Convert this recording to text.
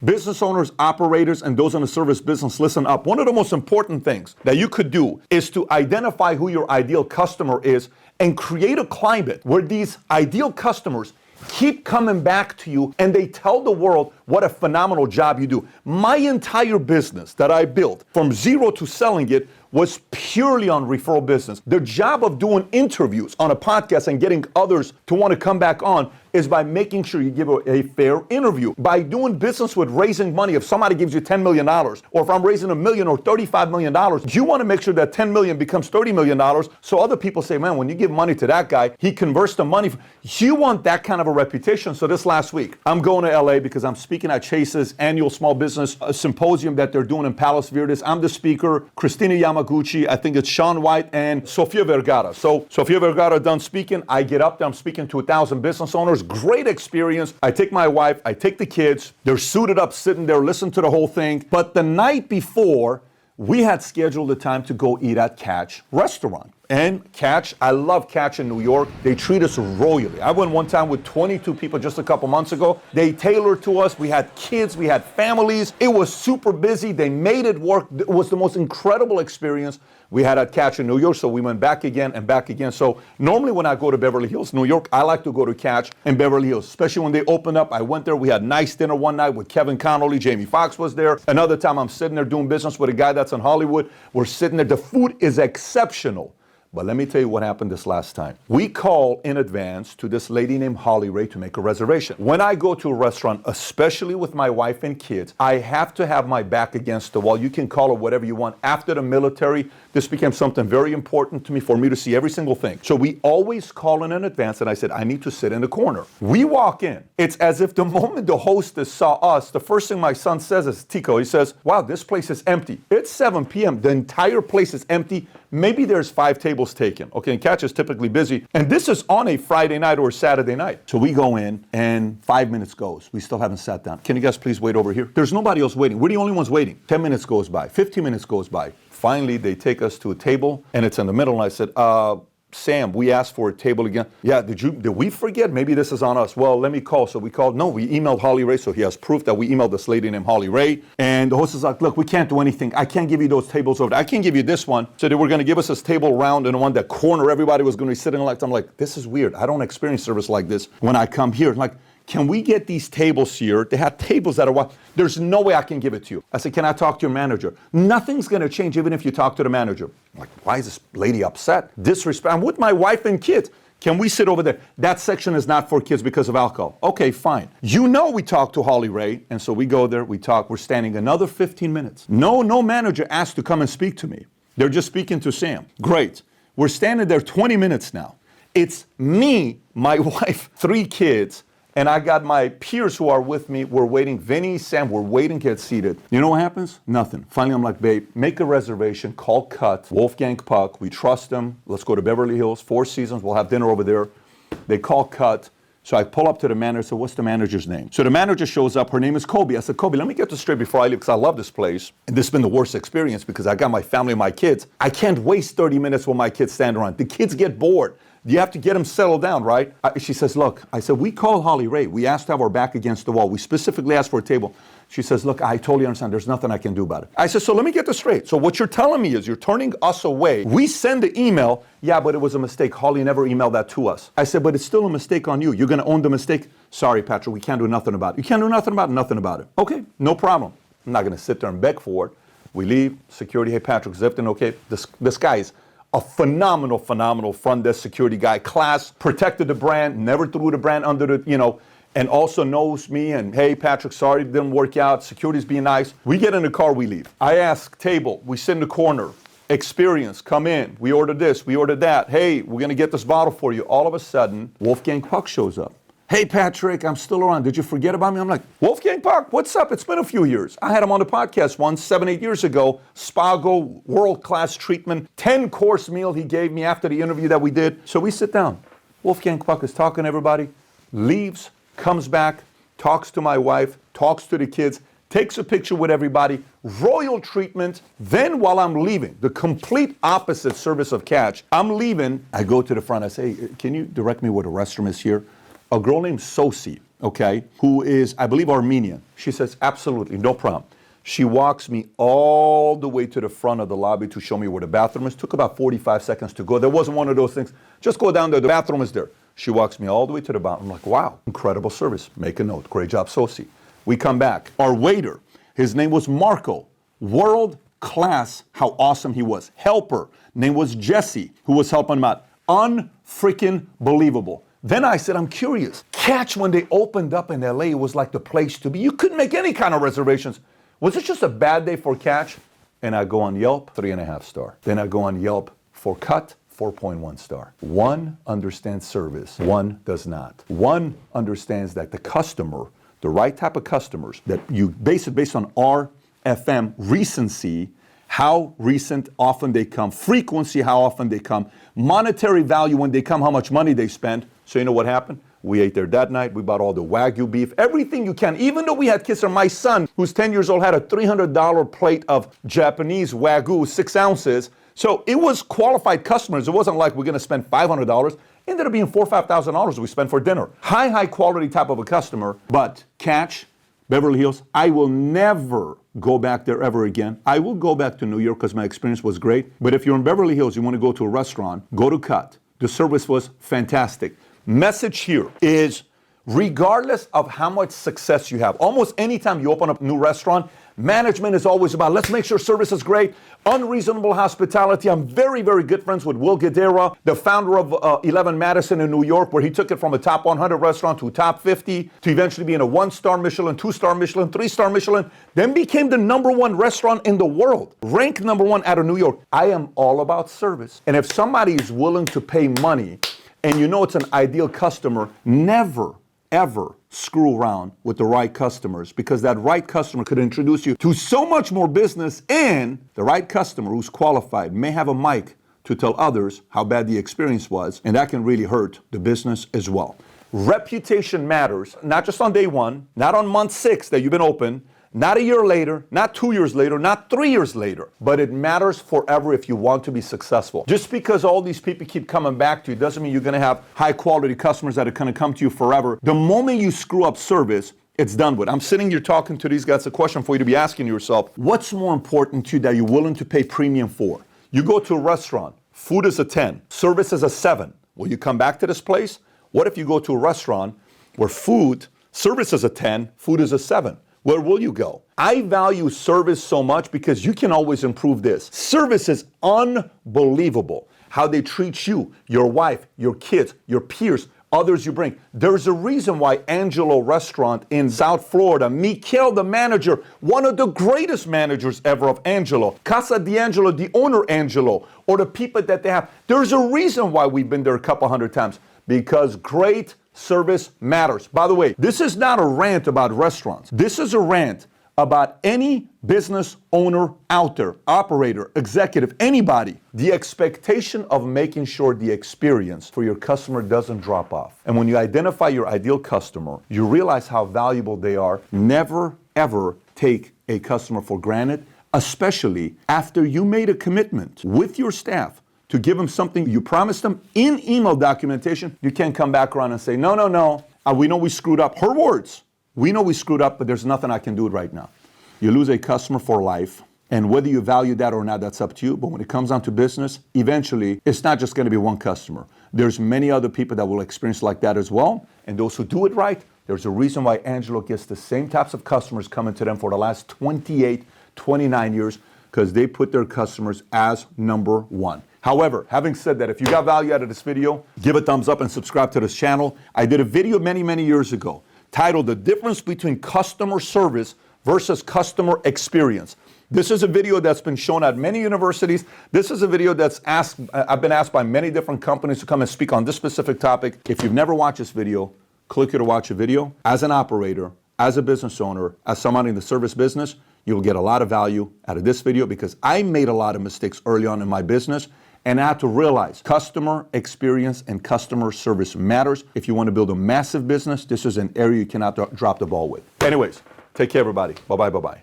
Business owners, operators, and those in the service business, listen up. One of the most important things that you could do is to identify who your ideal customer is and create a climate where these ideal customers keep coming back to you and they tell the world what a phenomenal job you do. My entire business that I built from zero to selling it was purely on referral business. The job of doing interviews on a podcast and getting others to want to come back on is by making sure you give a fair interview. By doing business with raising money, if somebody gives you $10 million, or if I'm raising $1 million or $35 million, you want to make sure that $10 million becomes $30 million so other people say, man, when you give money to that guy, he converts the money. You want that kind of a reputation. So this last week, I'm going to LA because I'm speaking at Chase's annual small business symposium that they're doing in Palos Verdes. I'm the speaker, Christina Yamaguchi, I think it's Sean White, and Sofia Vergara. So Sofia Vergara done speaking. I get up there, I'm speaking to 1,000 business owners. Great experience. I take my wife, I take the kids. They're suited up, sitting there, listening to the whole thing. But the night before, we had scheduled a time to go eat at Catch Restaurant. And Catch, I love Catch in New York. They treat us royally. I went one time with 22 people just a couple months ago. They tailored to us. We had kids, we had families. It was super busy. They made it work. It was the most incredible experience we had at Catch in New York, so we went back again and back again. So normally when I go to Beverly Hills, New York, I like to go to Catch in Beverly Hills, especially when they open up. I went there, we had nice dinner one night with Kevin Connolly, Jamie Foxx was there. Another time I'm sitting there doing business with a guy that's in Hollywood. We're sitting there, the food is exceptional. But let me tell you what happened this last time. We call in advance to this lady named Holly Ray to make a reservation. When I go to a restaurant, especially with my wife and kids, I have to have my back against the wall. You can call it whatever you want. After the military, this became something very important to me for me to see every single thing. So we always call in advance, and I said, I need to sit in the corner. We walk in. It's as if the moment the hostess saw us, the first thing my son says is, Tico, he says, wow, this place is empty. It's 7 p.m. The entire place is empty. Maybe there's 5 tables taken. Okay, and Catch is typically busy. And this is on a Friday night or a Saturday night. So we go in and 5 minutes goes. We still haven't sat down. Can you guys please wait over here? There's nobody else waiting. We're the only ones waiting. 10 minutes goes by. 15 minutes goes by. Finally, they take us to a table and it's in the middle. And I said, Sam, we asked for a table again. Yeah, did we forget? Maybe this is on us. Well, let me call. So we called. No, we emailed Holly Ray. So he has proof that we emailed this lady named Holly Ray. And the host is like, look, we can't do anything. I can't give you those tables over there. I can't give you this one. So they were going to give us this table round and the one that corner everybody was going to be sitting like. I'm like, this is weird. I don't experience service like this when I come here. Like, can we get these tables here? They have tables that are, there's no way I can give it to you. I said, can I talk to your manager? Nothing's going to change even if you talk to the manager. I'm like, why is this lady upset? Disrespect. I'm with my wife and kids. Can we sit over there? That section is not for kids because of alcohol. Okay, fine. You know we talked to Holly Ray, and so we go there, we talk, we're standing another 15 minutes. No manager asked to come and speak to me. They're just speaking to Sam. Great. We're standing there 20 minutes now. It's me, my wife, 3 kids, and I got my peers who are with me. We're waiting. Vinny, Sam, we're waiting to get seated. You know what happens? Nothing. Finally, I'm like, babe, make a reservation. Call Cut. Wolfgang Puck. We trust them. Let's go to Beverly Hills. 4 Seasons. We'll have dinner over there. They call Cut. So I pull up to the manager. So what's the manager's name? So the manager shows up. Her name is Kobe. I said, Kobe, let me get this straight before I leave because I love this place. And this has been the worst experience because I got my family and my kids. I can't waste 30 minutes when my kids stand around. The kids get bored. You have to get them settled down, right? She says, look, I said, we called Holly Ray. We asked to have our back against the wall. We specifically asked for a table. She says, look, I totally understand. There's nothing I can do about it. I said, so let me get this straight. So what you're telling me is you're turning us away. We send the email. Yeah, but it was a mistake. Holly never emailed that to us. I said, but it's still a mistake on you. You're going to own the mistake? Sorry, Patrick, we can't do nothing about it. You can't do nothing about it. Okay, no problem. I'm not going to sit there and beg for it. We leave. Security, hey, Patrick, Zipton, okay. This guy's a phenomenal front desk security guy, class, protected the brand, never threw the brand under the, and also knows me and, hey, Patrick, sorry, it didn't work out. Security's being nice. We get in the car, we leave. I ask table, we sit in the corner. Experience, come in. We ordered this, we ordered that. Hey, we're going to get this bottle for you. All of a sudden, Wolfgang Puck shows up. Hey, Patrick, I'm still around. Did you forget about me? I'm like, Wolfgang Puck, what's up? It's been a few years. I had him on the podcast once, 7-8 years ago. Spago, world-class treatment, 10-course meal he gave me after the interview that we did. So we sit down. Wolfgang Puck is talking to everybody, leaves, comes back, talks to my wife, talks to the kids, takes a picture with everybody, royal treatment. Then while I'm leaving, the complete opposite service of Catch, I'm leaving. I go to the front. I say, can you direct me where the restroom is here? A girl named Sosi okay, who is, I believe, Armenian. She says, absolutely, no problem. She walks me all the way to the front of the lobby to show me where the bathroom is. Took about 45 seconds to go. There wasn't one of those things. Just go down there. The bathroom is there. She walks me all the way to the bottom. I'm like, wow, incredible service. Make a note. Great job, Sosi. We come back. Our waiter, his name was Marco. World class, how awesome he was. Helper, name was Jesse, who was helping him out. Unfreaking believable. Then I said, I'm curious. Catch, when they opened up in LA, it was like the place to be. You couldn't make any kind of reservations. Was it just a bad day for Catch? And I go on Yelp, 3.5 star. Then I go on Yelp for Cut, 4.1 star. One understands service, one does not. One understands that the customer, the right type of customers, that you base it based on RFM, recency, how recent, often they come, frequency, how often they come, monetary value when they come, how much money they spend. So you know what happened? We ate there that night. We bought all the Wagyu beef, everything you can. Even though we had kids, my son, who's 10 years old, had a $300 plate of Japanese Wagyu, 6 ounces. So it was qualified customers. It wasn't like we're going to spend $500. It ended up being $4,000 or $5,000 we spent for dinner. High quality type of a customer. But Catch, Beverly Hills, I will never go back there ever again. I will go back to New York because my experience was great. But if you're in Beverly Hills, you want to go to a restaurant, go to Cut. The service was fantastic. Message here is, regardless of how much success you have, almost anytime you open up a new restaurant, management is always about, let's make sure service is great, unreasonable hospitality. I'm very, very good friends with Will Guidera, the founder of 11 Madison in New York, where he took it from a top 100 restaurant to top 50, to eventually being a 1-star Michelin, 2-star Michelin, 3-star Michelin, then became the #1 restaurant in the world, ranked #1 out of New York. I am all about service. And if somebody is willing to pay money, and you know it's an ideal customer, never, ever screw around with the right customers, because that right customer could introduce you to so much more business, and the right customer who's qualified may have a mic to tell others how bad the experience was, and that can really hurt the business as well. Reputation matters, not just on day one, not on month 6 that you've been open, not a year later, not 2 years later, not 3 years later, but it matters forever if you want to be successful. Just because all these people keep coming back to you doesn't mean you're going to have high quality customers that are going to come to you forever. The moment you screw up service, it's done with. I'm sitting here talking to these guys. A question for you to be asking yourself: what's more important to you that you're willing to pay premium for? You go to a restaurant, food is a 10, service is a 7. Will you come back to this place? What if you go to a restaurant where service is a 10, food is a 7? Where will you go? I value service so much because you can always improve this. Service is unbelievable. How they treat you, your wife, your kids, your peers, others you bring. There's a reason why Angelo Restaurant in South Florida, Mikhail, the manager, one of the greatest managers ever of Angelo, Casa D'Angelo, the owner Angelo, or the people that they have. There's a reason why we've been there a couple hundred times, because great service matters. By the way, this is not a rant about restaurants. This is a rant about any business owner out there, operator, executive, anybody. The expectation of making sure the experience for your customer doesn't drop off. And when you identify your ideal customer, you realize how valuable they are. Never, ever take a customer for granted, especially after you made a commitment with your staff to give them something you promised them in email documentation. You can't come back around and say, no, we know we screwed up. Her words, we know we screwed up, but there's nothing I can do right now. You lose a customer for life, and whether you value that or not, that's up to you. But when it comes down to business, eventually, it's not just gonna be one customer. There's many other people that will experience like that as well, and those who do it right, there's a reason why Angelo gets the same types of customers coming to them for the last 28, 29 years, because they put their customers as #1. However, having said that, if you got value out of this video, give a thumbs up and subscribe to this channel. I did a video many, many years ago titled The Difference Between Customer Service versus Customer Experience. This is a video that's been shown at many universities. This is a video that's I've been asked by many different companies to come and speak on this specific topic. If you've never watched this video, click here to watch a video. As an operator, as a business owner, as somebody in the service business, you will get a lot of value out of this video, because I made a lot of mistakes early on in my business, and I had to realize customer experience and customer service matters. If you want to build a massive business, this is an area you cannot drop the ball with. Anyways, take care, everybody. Bye-bye, bye-bye.